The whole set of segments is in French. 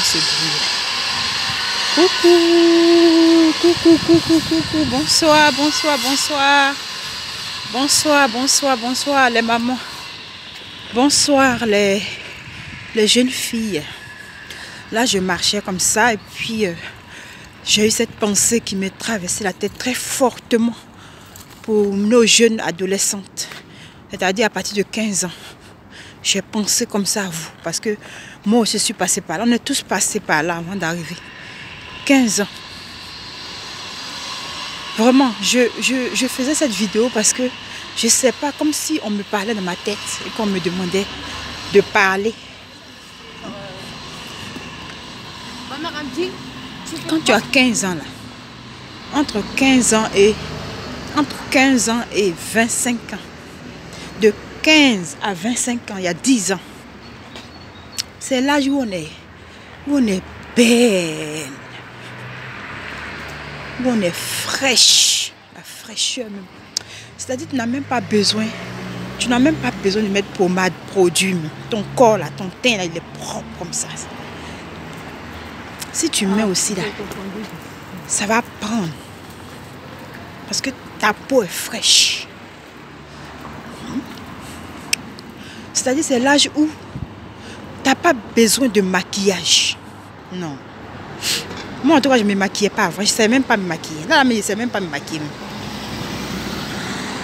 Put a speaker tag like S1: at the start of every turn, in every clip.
S1: ce bruit. Coucou, coucou, coucou, coucou. Bonsoir, bonsoir, bonsoir. Bonsoir, bonsoir, bonsoir les mamans. Bonsoir les jeunes filles. Là, je marchais comme ça et puis j'ai eu cette pensée qui me traversait la tête très fortement pour nos jeunes adolescentes. C'est-à-dire à partir de 15 ans. J'ai pensé comme ça à vous parce que moi aussi je suis passée par là. On est tous passés par là avant d'arriver. 15 ans. Vraiment, je faisais cette vidéo parce que je ne sais pas, comme si on me parlait dans ma tête et qu'on me demandait de parler. Quand tu as 15 ans là, entre 15 ans et 25 ans, de 15 à 25 ans, il y a 10 ans, c'est l'âge où on est belle, où on est fraîche, la fraîcheur même. C'est-à-dire que tu n'as même pas besoin, de mettre pommade, produit. Ton corps là, ton teint là, il est propre comme ça. Si tu mets aussi là, ça va prendre. Parce que ta peau est fraîche. C'est-à-dire c'est l'âge où tu n'as pas besoin de maquillage. Non. Moi en tout cas je ne me maquillais pas avant. Je ne savais même pas me maquiller. Non mais je ne savais même pas me maquiller.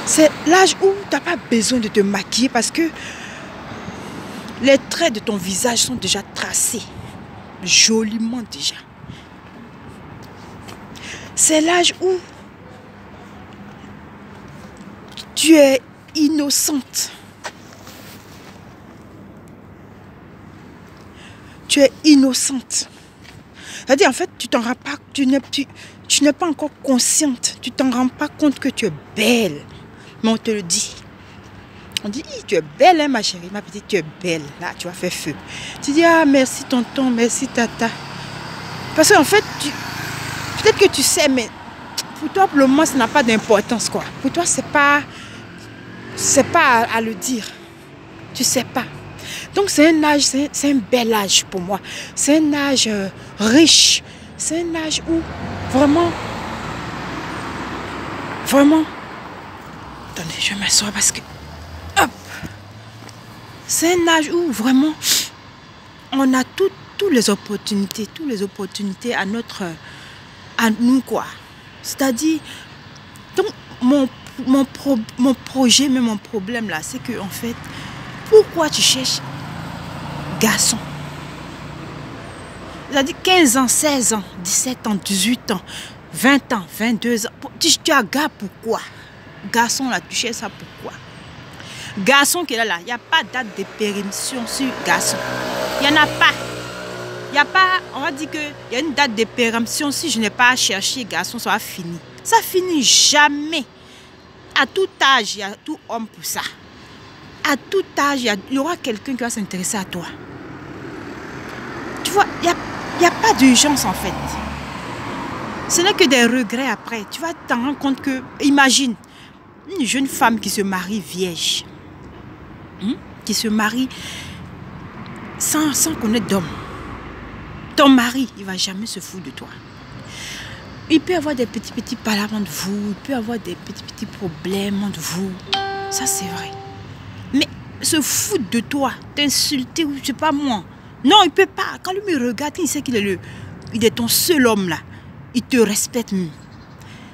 S1: C'est l'âge où tu n'as pas besoin de te maquiller parce que les traits de ton visage sont déjà tracés. Joliment déjà. C'est l'âge où tu es innocente. Tu es innocente. C'est-à-dire en fait tu t'en rends pas, tu n'es pas encore consciente. Tu t'en rends pas compte que tu es belle. Mais on te le dit. On dit, tu es belle, hein, ma chérie, ma petite, tu es belle. Là, tu vas faire feu. Tu dis, ah, merci tonton, merci tata. Parce qu'en fait, peut-être que tu sais, mais pour toi, pour le moment, ça n'a pas d'importance, quoi. Pour toi, c'est pas à le dire. Tu sais pas. Donc, c'est un âge, c'est un bel âge pour moi. C'est un âge riche. C'est un âge où, vraiment, attendez, je vais m'asseoir parce que, hop, c'est un âge où vraiment on a toutes les opportunités à nous quoi. C'est-à-dire, donc mon projet, mais mon problème là, c'est que en fait, pourquoi tu cherches garçon? C'est-à-dire 15 ans, 16 ans, 17 ans, 18 ans, 20 ans, 22 ans. Tu as gars pourquoi? Garçon là, tu cherches ça pourquoi? Garçon qui est là, il n'y a pas de date de péremption sur garçon. Il n'y en a pas. Il n'y a pas, on va dire qu'il y a une date de péremption. Si je n'ai pas cherché garçon, ça va finir. Ça finit jamais. À tout âge, il y a tout homme pour ça. À tout âge, il y aura quelqu'un qui va s'intéresser à toi. Tu vois, il n'y a pas d'urgence en fait. Ce n'est que des regrets après. Tu vas t'en rendre compte que, imagine, une jeune femme qui se marie vierge, qui se marie sans connaître d'homme. Ton mari, il ne va jamais se foutre de toi. Il peut avoir des petits palavres entre vous, il peut avoir des petits problèmes entre vous. Ça, c'est vrai. Mais se foutre de toi, t'insulter, ou je ne sais pas moi. Non, il ne peut pas. Quand lui me regarde, il sait qu'il est ton seul homme là. Il te respecte.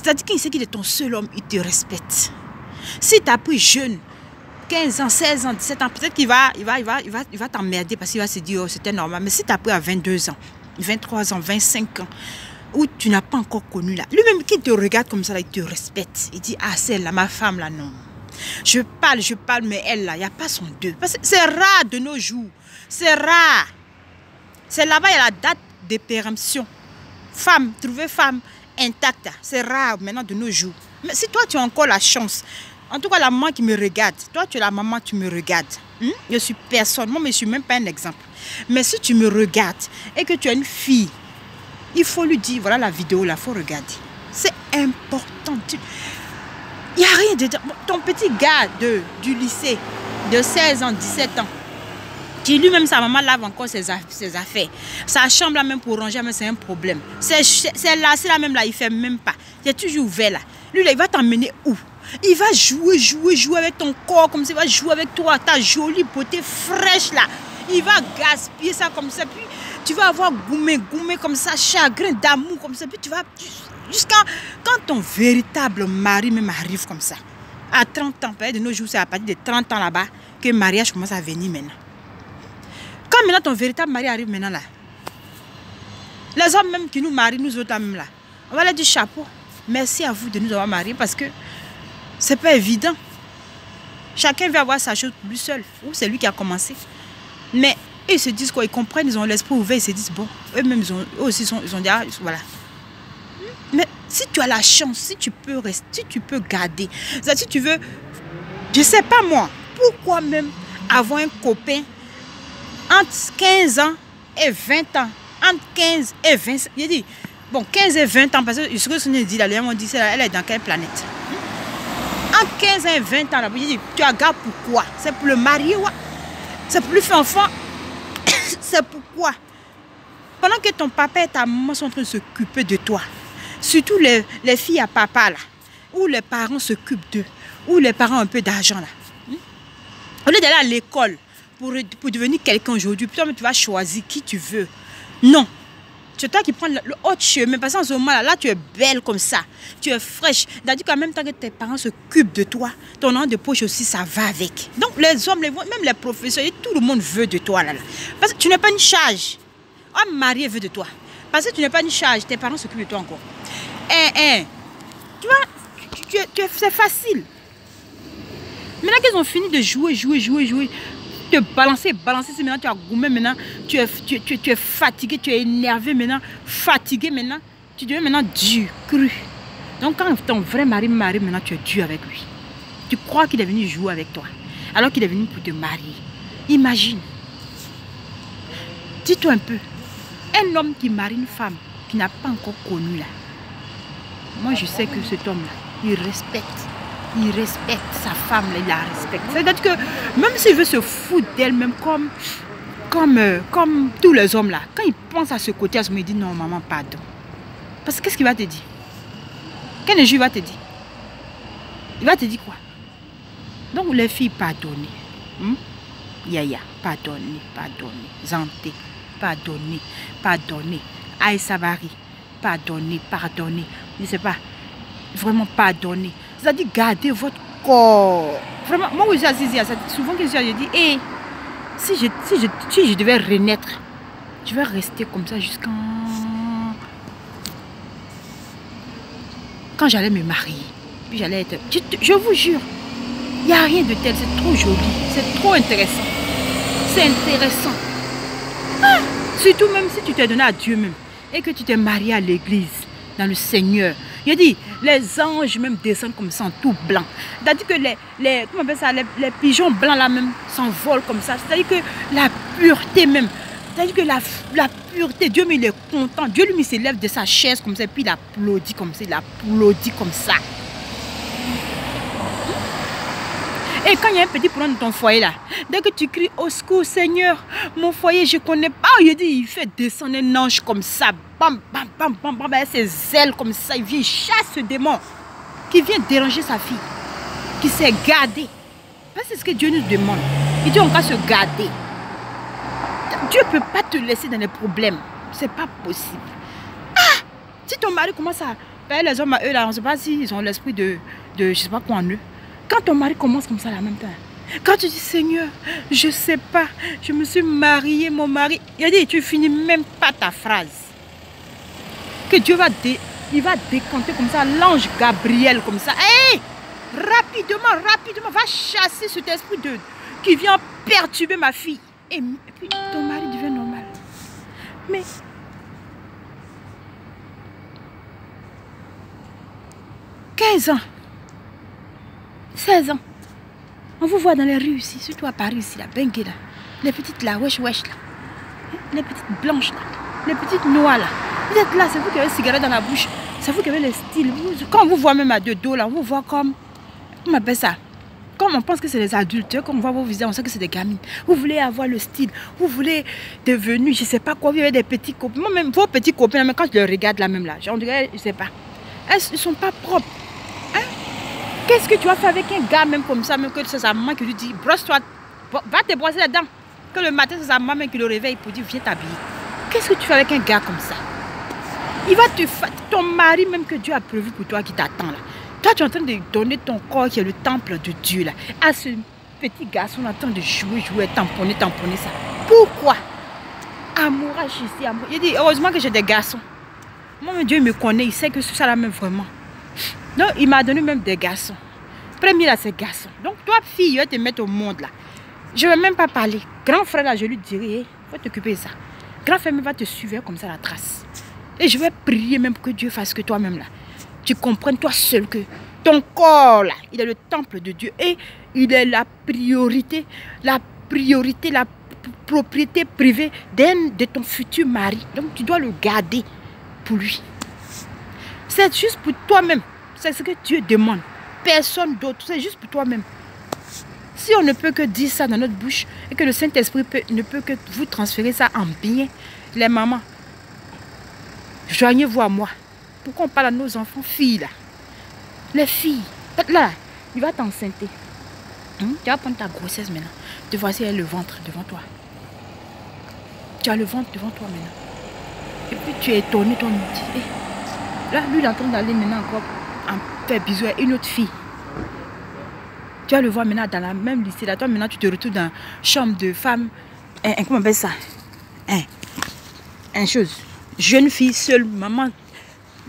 S1: C'est-à-dire qu'il sait qu'il est ton seul homme, il te respecte. Si tu as pris jeune, 15 ans, 16 ans, 17 ans, peut-être qu'il va t'emmerder parce qu'il va se dire, oh, c'était normal. Mais si tu as pris à 22 ans, 23 ans, 25 ans, où tu n'as pas encore connu là, lui-même qui te regarde comme ça, là, il te respecte. Il dit, ah, celle-là, ma femme là, non. Je parle, mais elle là, il n'y a pas son deux. Parce que c'est rare de nos jours. C'est rare. C'est là-bas, il y a la date de péremption. Femme, trouver femme intacte, c'est rare maintenant de nos jours. Mais si toi, tu as encore la chance, en tout cas la maman qui me regarde, toi tu es la maman, tu me regardes. Je suis personne, moi je ne suis même pas un exemple. Mais si tu me regardes et que tu as une fille, il faut lui dire, voilà la vidéo là, il faut regarder. C'est important. Il n'y a rien de... Ton petit gars du lycée, de 16 ans, 17 ans, Qui lui-même, sa maman lave encore ses affaires. Sa chambre là même pour ranger, c'est un problème. C'est là même là, il ne fait même pas. Il est toujours ouvert là. Lui là, il va t'emmener où? Il va jouer avec ton corps comme ça. Il va jouer avec toi, ta jolie beauté fraîche là. Il va gaspiller ça comme ça. Puis tu vas avoir goumé comme ça, chagrin d'amour comme ça. Puis tu vas jusqu'à quand ton véritable mari même arrive comme ça. À 30 ans, de nos jours, c'est à partir de 30 ans là-bas que le mariage commence à venir maintenant. Quand maintenant ton véritable mari arrive maintenant là, les hommes même qui nous marient, nous autres même là, on va leur dire chapeau. Merci à vous de nous avoir mariés parce que c'est pas évident. Chacun veut avoir sa chose pour lui seul. Ou c'est lui qui a commencé. Mais ils se disent quoi? Ils comprennent, ils ont l'esprit ouvert, ils se disent bon, eux-mêmes eux aussi ils ont dit ah, voilà. Mais si tu as la chance, si tu peux rester, si tu peux garder, si tu veux, je sais pas moi, pourquoi même avoir un copain entre 15 ans et 20 ans, entre 15 et 20 ans, j'ai dit, bon, 15 et 20 ans, parce que ce que je dit là, les gens ont dit, elle est dans quelle planète? Entre 15 et 20 ans, j'ai dit, tu as gardé pourquoi? C'est pour le marier, ouais. C'est pour lui faire enfant. C'est pourquoi? Pendant que ton papa et ta maman sont en train de s'occuper de toi, surtout les filles à papa là, où les parents s'occupent d'eux, où les parents ont un peu d'argent là. Au lieu d'aller à l'école, pour devenir quelqu'un aujourd'hui, toi tu vas choisir qui tu veux. Non. C'est toi qui prends le autre chemin. Parce qu'en ce moment là, tu es belle comme ça. Tu es fraîche. C'est-à-dire qu'en même temps que tes parents s'occupent de toi, ton nom de poche aussi, ça va avec. Donc les hommes, même les professeurs, tout le monde veut de toi là. Parce que tu n'es pas une charge. Un marié veut de toi. Parce que tu n'es pas une charge, tes parents s'occupent de toi encore. Tu vois, c'est facile. Maintenant qu'ils ont fini de jouer, te balancer, c'est maintenant tu as goumé, maintenant tu es fatigué, tu es énervé maintenant, fatigué maintenant, tu deviens maintenant dur, cru. Donc quand ton vrai mari maintenant tu es dur avec lui. Tu crois qu'il est venu jouer avec toi, alors qu'il est venu pour te marier. Imagine. Dis-toi un peu, un homme qui marie une femme qui n'a pas encore connu là, moi je sais que cet homme là, il respecte sa femme, là, il la respecte. C'est-à-dire que même s'il veut se foutre d'elle-même comme tous les hommes là, quand il pense à ce côté, il dit non maman, pardon. Parce que qu'est-ce qu'il va te dire? Quel jour il va te dire? Il va te dire quoi? Donc les filles, pardonnez. Yaya, pardonnez. Zanté, pardonnez. Aïssa Bari, pardonnez. Je ne sais pas, vraiment pardonnez. C'est-à-dire garder votre corps. Vraiment, moi aussi, souvent que je dis, hey, si je devais renaître, je vais rester comme ça jusqu'à quand j'allais me marier. Puis j'allais être... Je vous jure, il n'y a rien de tel, c'est trop joli, c'est trop intéressant. C'est intéressant. Ah, surtout même si tu t'es donné à Dieu même et que tu t'es marié à l'église, dans le Seigneur. Il dit, les anges même descendent comme ça en tout blanc. C'est-à-dire que comment on appelle ça, les pigeons blancs là même s'envolent comme ça. C'est-à-dire que la pureté même. C'est-à-dire que la pureté, Dieu il est content. Dieu lui il s'élève de sa chaise comme ça, puis il applaudit comme ça. Et quand il y a un petit problème dans ton foyer là, dès que tu cries au secours Seigneur, mon foyer je connais pas, il fait descendre un ange comme ça, bam, avec ses ailes comme ça, il vient chasser ce démon qui vient déranger sa fille, qui s'est gardée. C'est ce que Dieu nous demande. Il dit on va se garder. Dieu ne peut pas te laisser dans les problèmes. C'est pas possible. Ah! Si ton mari commence à... Les hommes à eux là, on ne sait pas s'ils ont l'esprit de je sais pas quoi en eux. Quand ton mari commence comme ça en même temps, quand tu dis Seigneur, je sais pas, je me suis mariée, mon mari, il a dit, tu finis même pas ta phrase. Que Dieu il va décanter comme ça, l'ange Gabriel comme ça. Hey! Rapidement, va chasser cet esprit qui vient perturber ma fille. Et puis ton mari devient normal. Mais 15 ans. 16 ans. On vous voit dans les rues ici, surtout à Paris ici, la Bengue là. Les petites là, wesh là. Les petites blanches là. Les petites noires là. Vous êtes là, c'est vous qui avez le cigarette dans la bouche. C'est vous qui avez le style. Quand on vous voit même à deux dos là, on vous voit comme... Comment on appelle ça? Comme on pense que c'est les adultes, comme on voit vos visages, on sait que c'est des gamines. Vous voulez avoir le style, vous voulez devenir, je ne sais pas quoi, vous avez des petits copains. Moi-même, vos petits copains, même quand je les regarde là même là, on dirait, je ne sais pas. Ils ne sont pas propres. Hein? Qu'est-ce que tu vas faire avec un gars même comme ça, même que c'est sa maman qui lui dit, brosse-toi, va te brosser les dents. Que le matin, c'est sa maman qui le réveille pour dire, viens t'habiller. Qu'est-ce que tu fais avec un gars comme ça? Il va te faire, ton mari même que Dieu a prévu pour toi qui t'attend là. Toi, tu es en train de donner ton corps qui est le temple de Dieu là. À ce petit garçon en train de jouer, tamponner ça. Pourquoi? Amourage ici, amour. Il dit, heureusement que j'ai des garçons. Moi, Dieu me connaît, il sait que c'est ça là même vraiment. Donc, il m'a donné même des garçons. Premier là, c'est garçon. Donc, toi, fille, je vais te mettre au monde là. Je ne vais même pas parler. Grand frère là, je lui dirai, il faut t'occuper de ça. Grand frère va te suivre comme ça la trace. Et je vais prier même que Dieu fasse que toi-même là. Tu comprennes toi seul que ton corps là, il est le temple de Dieu et il est la priorité, la propriété privée de ton futur mari. Donc tu dois le garder pour lui. C'est juste pour toi-même. C'est ce que Dieu demande. Personne d'autre. C'est juste pour toi-même. Si on ne peut que dire ça dans notre bouche et que le Saint-Esprit ne peut que vous transférer ça en bien, les mamans, joignez-vous à moi. Pourquoi on parle à nos enfants filles là? Les filles, là, il va t'enceinte. Tu vas prendre ta grossesse maintenant. Te voici le ventre devant toi. Tu as le ventre devant toi maintenant. Et puis tu es étonné, toi, tu dis, là, lui, il est en train d'aller maintenant encore en faire bisous à une autre fille. Tu vas le voir maintenant dans la même lycée. Là, toi, maintenant, tu te retrouves dans la chambre de femme. Comment on appelle ça? Chose. Jeune fille seule, maman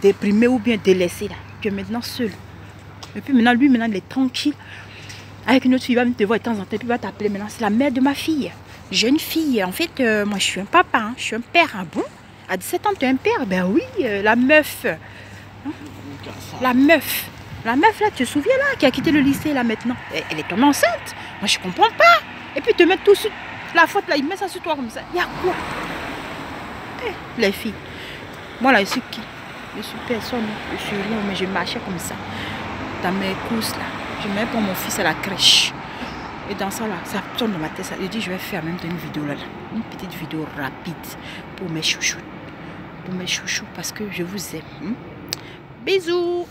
S1: déprimée ou bien délaissée là. Tu es maintenant seule. Et puis maintenant, lui, maintenant, il est tranquille. Avec une autre fille, il va te voir de temps en temps. Puis il va t'appeler maintenant. C'est la mère de ma fille. Jeune fille. En fait, moi, je suis un papa. Hein. Je suis un père. Ah bon? À 17 ans, tu es un père? Ben oui, la meuf. Hein? La meuf. La meuf là, tu te souviens là, qui a quitté le lycée là maintenant. Elle est tombée enceinte. Moi, je comprends pas. Et puis, te mettre tout sur la faute là, il met ça sur toi comme ça. Il y a quoi? Les filles. Moi là, je suis qui? Je suis personne. Je suis rien, mais je marchais comme ça. Dans mes courses là. Je mets pour mon fils à la crèche. Et dans ça là, ça tourne dans ma tête. Je dis, je vais faire même une vidéo là. Une petite vidéo rapide pour mes chouchous. Pour mes chouchous parce que je vous aime. Bisous.